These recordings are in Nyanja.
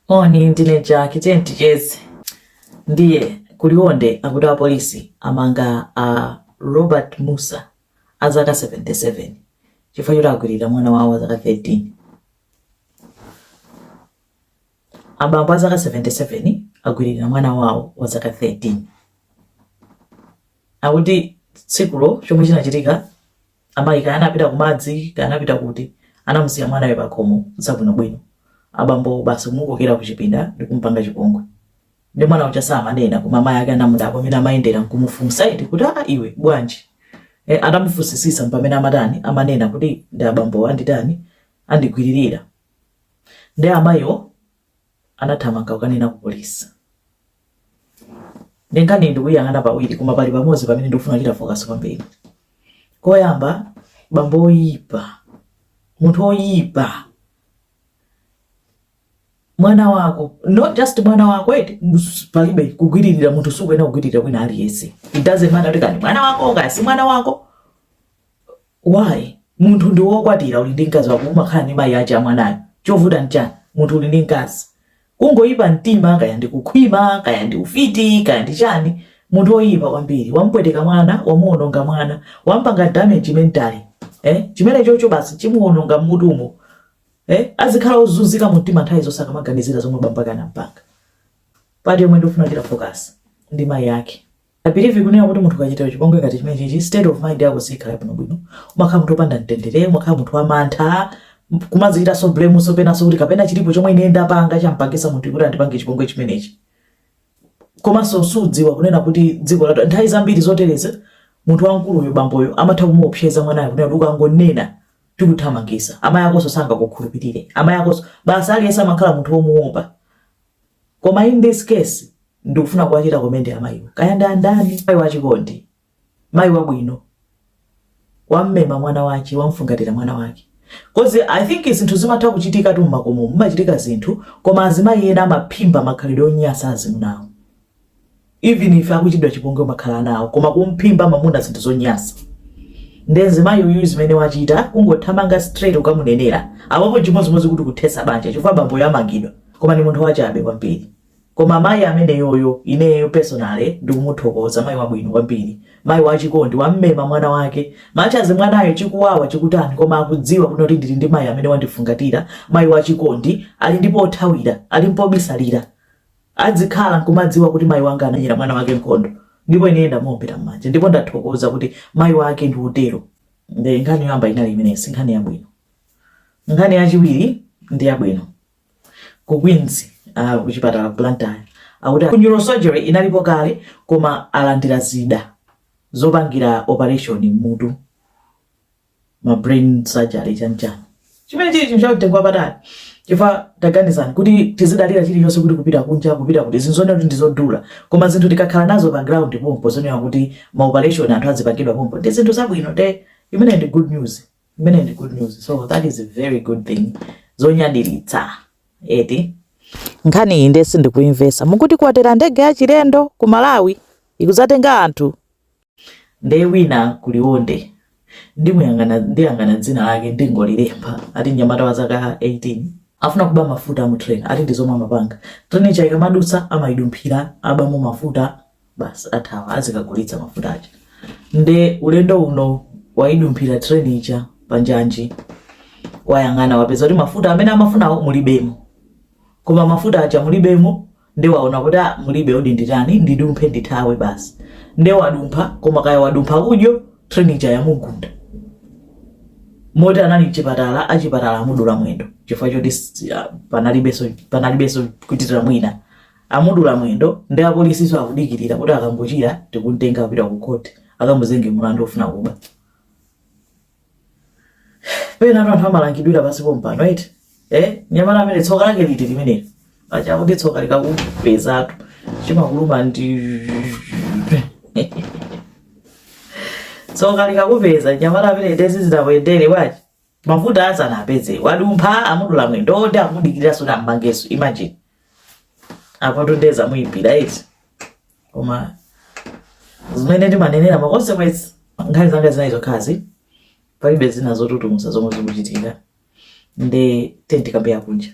Oni ndine Jackie tiyeze ndiye kulionde akuti polisi amanga Robert Musa azaka 77 chifukwa choti agwirira mwana wawo azaka 13. Abambo azaka 77 agwirira mwana wawo wazaka 13. Akuti tsikulo chomwe chinachitika amayi kana anapita kumadzi kana anapita kuti anamusiya mwanawe pakhomo zabwinobwino. Abambo basi kumukokera kuchipinda ndikumpanga chipongwe. Ndi mwana ucha samanena koma amayi ake anamudapo pamene amayendera nkumufunsa iti kuti iwe bwanji. Adamufunsisisa pamene amatani amanena kuti ndi abambo anditani andigwiririra. Ndi amayiwo anathamanga kukanena ku polisi. Ndengani ndikuyang'ana pawiri koma pali pamodzi pamene ndikufuna chita focus kwambiri. Koyamba bambo oyipa, munthu oyipa. Mwana wako, not just mwana wako palibe kugwiririra munthu sukwena kugwiririra kwina aliyese. It doesn't matter kuti kani mwana wako kasi mwana wako. Why? Munthu ndi wokwatira uli ndi mkazi wako umakhala ndi mayi acha mwanayo. Chovuta nchani? Munthu uli ndi mkazi. Kungoyipa mtima kaya ndi kukhwima, kaya ndi ufiti, kaya ndi chani. Munthu oyipa kwambiri, wampweteka mwana, wamuononga mwana, wampanga damage mentally. Chimene chocho basi chimuononga mmutumo. Azikhala ozunzika mtima nthawi zonse akamaganizira zomwe bamba kana mpanga. Pali yomwe ndifuna kuchita focus ndi mayi yake. I believe kunena kuti munthu kachita chipongwe ngati chimene chichi state of mind yako sikhala bwinobwino. Umakhala munthu opanda mtendere, umakhala munthu wamantha, kumazichita so blame so pena so kuti kapena chilipo chomwe ine ndapanga champangisa munthu kuti andipange chipongwe chimenechi. Koma so sudziwa kunena kuti dziko la nthawi zambiri zotereza munthu wankulu uyo bamboyo amatha kumuopseza mwanayo kunena kuti angonena tikuthamangisa. Amayi akoso sanga kukhulupirire. Amayi akoso basi aliyesa amakhala munthu womuopa. Koma in this case ndikufuna kuwachita komende amayiwo. Kaya ndani mayi wachikondi, mayi wabwino, wammema mwana wake, wamfungatira mwana wake. Cause I think zinthu zimatha kuchitika tu mmakomo, mumachitika zinthu koma azimayi ena amaphimba makhalidwe onyasa azimunawo. Even if akuchidwa chipongwe makhala nawo koma kumphimba mamuna zinthu zonyasa. Ndenze mayi uyu zimene wachita kungothamanga straight ukamunenera. Apapo chimozimozi kuti kuthesa banja chifukwa bambo yamangidwa. Koma ni munthu wachabe kwambiri. Koma mayi amene yoyo ineyo personally ndikumuthokoza mayi wabwino kwambiri. Mayi wachikondi wammema mwana wake. Machazi mwanayo chikuwawa chikutani koma akudziwa kuti ndili ndi mayi amene wandifungatira. Mayi wachikondi ali ndipo othawira, ali ndipo bisalira. Adzikhala nkumadziwa kuti mayi wanga ananyira mwana wake nkhondo. Ndipo ine ndamuombera mmanja. Ndipo ndathokoza kuti mayi wake ndi utero. Ndi nkhani yoyamba inali imenezi, nkhani yabwino. Nkhani yachiwiri ndi yabwino. Ku Queens kuchipatala Blantyre. Akuti neurosurgery inalipo kale koma alandira zida zopangira operation mutu. Ma brain surgery chanchana. Chimene chili chimchakutengwa patali. Chifukwa taganizani kuti tizidalira chiliyonse kuti kupita kunja kupita kuti zinzone kuti ndizodula. Koma zinthu tikakhala nazo pa ground pompo zonena kuti ma operation anthu azipangidwa pompo. Ndi zinthu zabwino te. Imene ndi good news. Imene ndi good news. So that is a very good thing. Zonyadiritsa. Nkhani inde sindikuimvesa. Mukuti kwatera ndege ya chilendo ku Malawi ikuzatenga anthu. Nde wina kulionde. Ndiyang'ana dzina lake ndingolilemba. Ati nyamata wa zaka 18. Afuna kuba mafuta mu train. Ati ndizomwe amapanga. Train chaika madusa amayidumphira abamo mafuta basi athawa azikagulitsa mafuta aja. Nde ulendo uno waidumphira train icha panjanji. Wayang'ana wapeza kuti mafuta amene amafunawo mulibemo. Koma mafuta acha mulibemo nde waona kuti mulibe odi nditani ndidumphe ndithawe basi. Nde wadumpha koma kaya wadumpha udyo train icha yamugunda. Mota anali chipatala achipatala amudula mwendo. Chifukwa choti panalibeso kutitira mwina. Amudula mwendo nde apolisiso akudikirira kuti akambochira tikuntenga apita ku court. Akamuzenge mulandu ofuna kuba. Pena anthu amalangidwira pasi pompano right? Nyamala amene tsoka lake liti limeneli. Acha kuti tsoka likakupezatu. Chimakuluma ndi tsoka likakupeza nyamala amene tezi zidabwendere wachi. Mafuta asana apeze. Wadumpha amudula mwendo ndi akudikirira sona mbangeso. Imagine. Apo ndeza muipira eti. Koma zimene ndi manenera ma consequence nkhani zanga zinazo kazi. Palibe zina zotutumusa zomwe zikuchitika. Nde tenti kambeya kunja.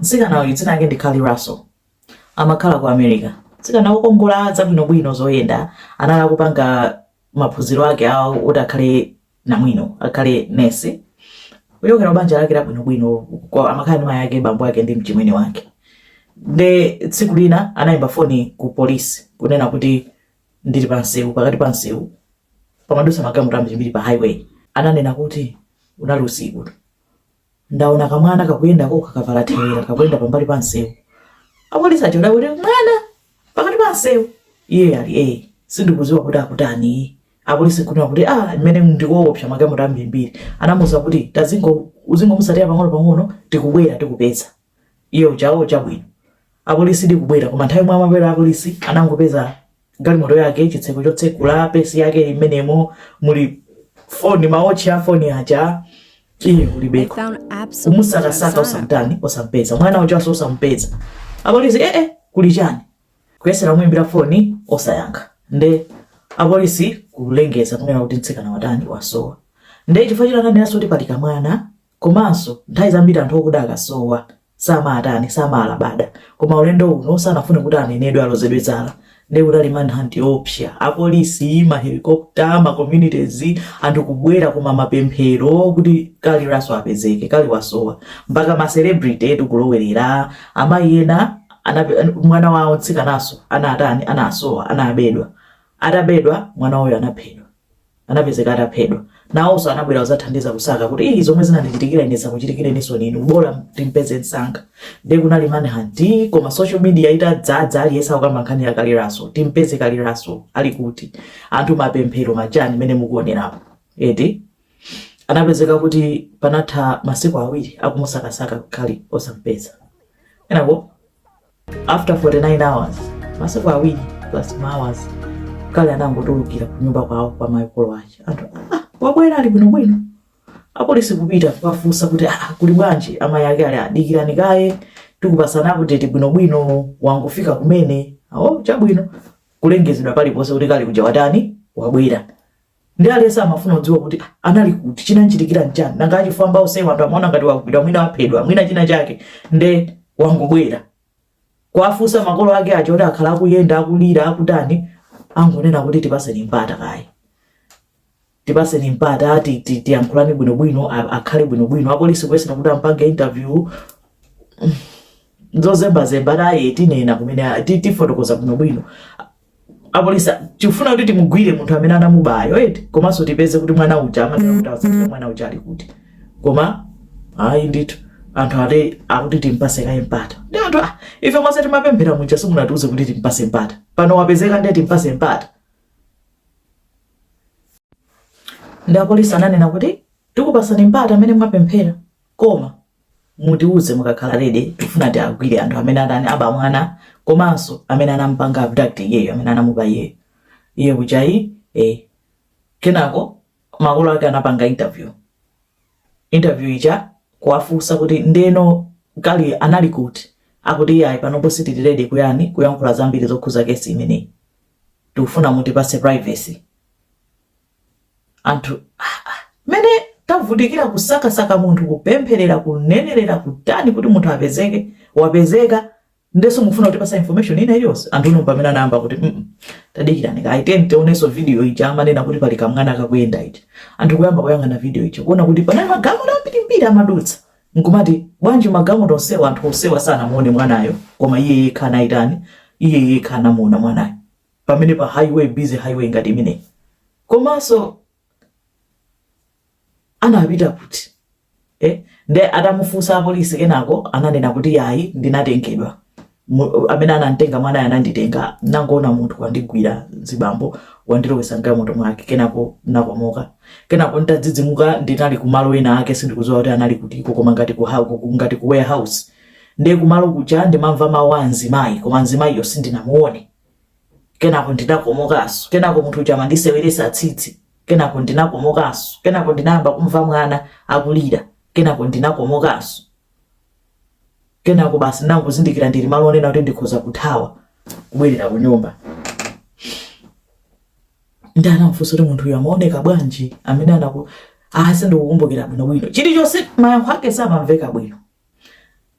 Nsikana uyu dzina lake ndi Kali Russell. Amakhala ku America. Nsikana wokongola zabwinobwino zoyenda, anali kupanga maphunziro ake awo kuti akhale namwino, akhale nesi. Kuyokera banja lake labwinobwino, kwa amakhala ndi mayi ake, bambo ake ndi mchimwene wake. Nde tsiku lina anayimba foni ku polisi kunena kuti ndili pansewu, pakati pansewu pamadusa magamu ambiri pa highway. Ananena kuti unali usiku, ndaona kamwana kakuyendako kakavala thewera kakuyenda pambali pansewu. Apolisi achoda kuti mwana pakati pansewu. Iye ali sindikudziwa kuti akutani. Apolisi kunena kuti mmene ndikuopsa magamu ambiri. Anamuza kuti uzingomusatira pang'ono tikubwera tikupeza. Iye uchawo chabwino. Apolisi ndikubwera koma nthawi mwa amabwera apolisi anangopeza galimoto yake chitseko chotsekula, pesi yake imenemo muli foni, maochi a foni aja. Iye ulibeko umusakasaka usamtani osampeza, mwana uchaso osampeza. Apolisi kuli chani kuyesera muimbira foni osayankha. Nde apolisi kulengeza kunena kuti mtsikana watani wasowa. Nde chifukwa ananena kuti pali kamwana, komanso nthawi zambiri anthu okuda akasowa samala bada, koma ulendo uno sanafune kuti anenedwe alozedwe dzala. Nde udali manhunt opsya, apolisi, mahelicopter, ma communities, anthu kubwera kuma mapemphero kuti Kali Russell apezeke, Kali wasowa. Mpaka ma celebrity kulowerera, amayi ena mwana wawo tsikanaso anasowa, anabedwa. Atabedwa mwana uyo anaphedwa. Anapezeka ataphedwa. Nawonso anabwera kuzathandiza kusaka kuti zomwe zinandichitikira ine zakuchitikire niso nini, bora timpeze msanga. Nde kunali manhunt, koma social media itadzadza aliyesa kukamba nkhani ya Kali Russell, timpeze Kali Russell ali kuti. Anthu mapemphero majani mene mukuonerapo. Anapezeka kuti panatha masiku awiri akumusakasaka Kali osampeza. Enako after 49 hours, masiku awiri plus hours, Kali anangotulukira ku nyumba kwawo kwa mayikolo ache. Anthu wabwera ali bwinobwino. Apolisi kupita kukafunsa kuti kuli bwanji, amayi ake ali adikirani kaye tikupasana kuti bwinobwino wangofika kumene. Chabwino kulengezedwa paliponse kuti Kali kuja watani wabwera. Ndi aliyesa amafuna kudziwa kuti anali kuti chinanchitikira njani, nanga achifamba usewa anthu amaona ngati wakupita mwina waphedwa mwina china chake. Nde wangobwera kwafunsa makolo ake acho kuti akhala akuyenda akulira akutani, angonena kuti tipaseni mpata kaye, tipaseni mpata tiyankhulani bwinobwino akhale bwinobwino. Apolisi kuyesera kuti ampange interview zozembazemba naye tinena kumene tifotokoza bwinobwino. Apolisi chifuna kuti timugwire munthu amene anamubayo komanso tipeze kuti mwana uja amanena kuti azakira mwana uja ali kuti. Koma ndithu anthu akuti timpase kaye mpata. Ndi anthu ife mwase timapemphera muja simunatiuze kuti timpase mpata. Pano wapezeka ndiye timpase mpata. Ndi apolisi ananena kuti tikupasani mpata amene mwapemphera, koma mutiuze mukakhala ready, tifuna tiagwire anthu amene aba mwana komanso amene anampanga abduct iyeyo, amene anamuba iyeyo. Iye kuchayi kenako makolo ake anapanga interview ija kuwafunsa kuti ndeno Kali anali kuti, akuti panopo sitili ready kuyankhula zambiri zokhuza kesi imeneyi, tikufuna mutipase privacy. Anthu mene tavutikira kusakasaka munthu, kupempherera, kunenerera, kutani kuti munthu apezeke, wapezeka, ndeso mufuna kutipasa information ina iliyonse. Anthu uno pamene anayamba kuti tadikirani kayi tionenso video ija amanena kuti pali kamwana kakuyenda ija. Anthu kuyamba kuyang'ana video ija kuona kuti panali magamu ambirimbiri amadutsa. Nkumati bwanji magamu onsewa anthu onsewa sanamuone mwanayo, koma iye yekha anayitani, iye yekha anamuona mwanayo pamene pa highway, busy highway ngati imeneyi. Komanso anapita kuti nde atamufunsa apolisi kenako ananena kuti ndinatengedwa, amene anantenga mwanayo ananditenga, nangoona munthu wandigwira zibambo wandilowesa m'galimoto mwake, kenako nakomoka. Kenako ntadzidzimuka ndinali kumalo ena ake sindikudziwa kuti anali kutiko, koma ngati ku warehouse. Nde kumalo kuja ndimamva mawu a mzimayi, koma mzimayiyo sindinamuone. Kenako ndinakomokanso, kenako munthu uja amandiseweresa tsitsi, kenako ndinakomokanso, kenako ndinayamba kumva mwana akulira, kenako ndinakomokanso. Kenako basi ndangozindikira ndili malo onena kuti ndikhoza kuthawa kubwerera ku nyumba. Ndana mfunso kuti munthu uyu amaoneka bwanji, amene sindikukumbukira bwinobwino chilichonse, mayankho ake samamveka bwino.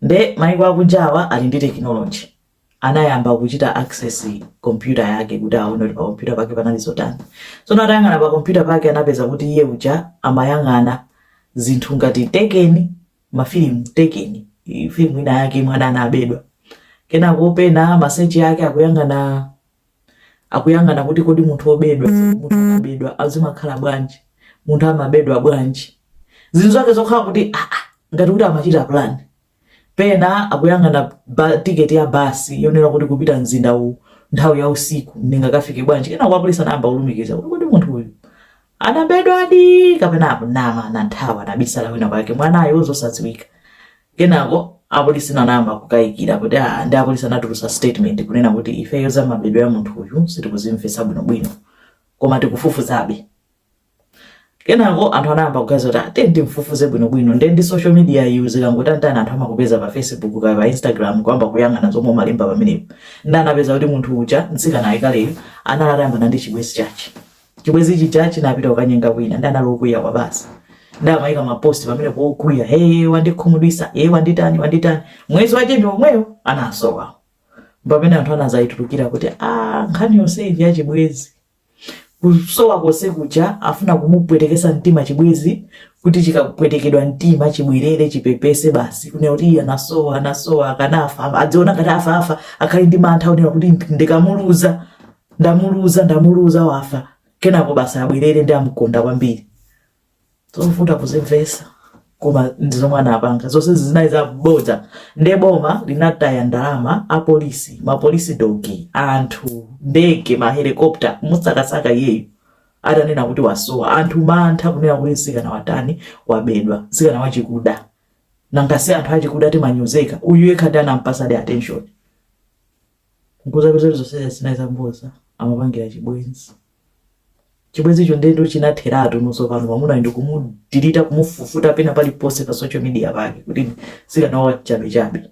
nde maiko akunjawa ali ndi technology anayamba kuchita access computer yake kuti aone pa computer pake panali zotani. Tsono atayang'ana pa computer pake anapeza kuti iye uja amayang'ana zinthu ngati tekeni, mafilimu tekeni, filimu ina yake mwana anabedwa. Kenako pena masearch yake akuyang'ana kuti kodi munthu obedwa, munthu anabedwa azimakhala bwanji, munthu amabedwa bwanji. Zinthu zake zokhala kuti ngati kuti amachita plan. Pena akuyang'ana ticket ya basi yonera kuti kupita mzinda nthawi ya usiku ningakafike bwanji. Kenako apolisi anayamba kulumikiza kuti munthu uyu anabedwa adi kapena akunama na nthawi anabisala wina kwake mwanayo zosadziwika. Kenako apolisi anayamba kukayikira kuti ndi apolisi anatulusa statement kunena kuti ife yoza mabedwa ya munthu uyu sitikuzimvetsa bwinobwino koma tikufufuzabe. Kenako anthu anayamba kuganiza kuti ndimfufuze bwinobwino ndi social media yuzika ngoti anthu amakupeza pa Facebook ka pa Instagram kwamba kuyang'ana zomwe malimba pamenepo. Anapeza kuti munthu uja nsikana ayikalero analayamba ndi chibwezi chachi. Chibwezi ichi chachi napita kukanyenga kwina analokwiya kwa basi. Amayika maposti pamene pokwiya wandikhumudwisa wanditani mwezi wache ndi omweyo anasowa. Pamene anthu anazayitulukira kuti nkhani yonse ya chibwezi kusowa kose kuja afuna kumupwetekesa mtima chibwezi kuti chikapwetekedwa mtima chibwerere chipepese basi kunena kuti anasowa akanafa adziona ngati afa akhali ndi mantha unena kuti ndamuluza wafa. Kenako basi abwerere ndi amukonda kwambiri. Zofuta kuzimvesa koma ndizomwe anapanga zonse zinayi zabodza. Nde boma linataya ndalama mapolisi dogi, anthu, ndege, mahelikopta musakasaka iyeyo atanena kuti wasowa. Anthu mantha kunena kuti nsikana watani wabedwa, nsikana wachikuda. Nangasi anthu achikuda timanyozeka uyu yekha anampasade attention. Nkuzapeza zonse zinayi zabodza amapangira chibwenzi. Chibwezi icho ndendo chinatheratu nonso pano pamuna ndi kumudirita kumufufuta pena pali post pa social media pake kuti sikana wachabe.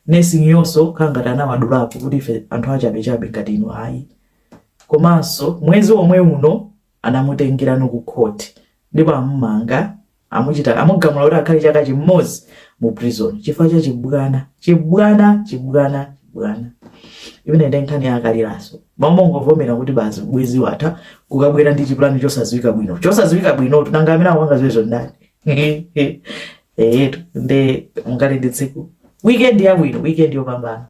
Nesi nyonso kangata anawadulapo kuti ife anthu achabe ngati ino hayi. Komanso mwezi omwe uno anamutengera ku court ndipo amumanga amugamula kuti akhale chaka chimodzi mu prison chifukwa cha chibwana. Imene ndi nkhani yakaliranso. Mamongovomera kuti basi bwezi watha kukabwera ndi chipulani chosadziwika bwino tunanga amene akuanga ziwezo ndani. Nde ngati ndi tsiku weekend yabwino, weekend yopambana.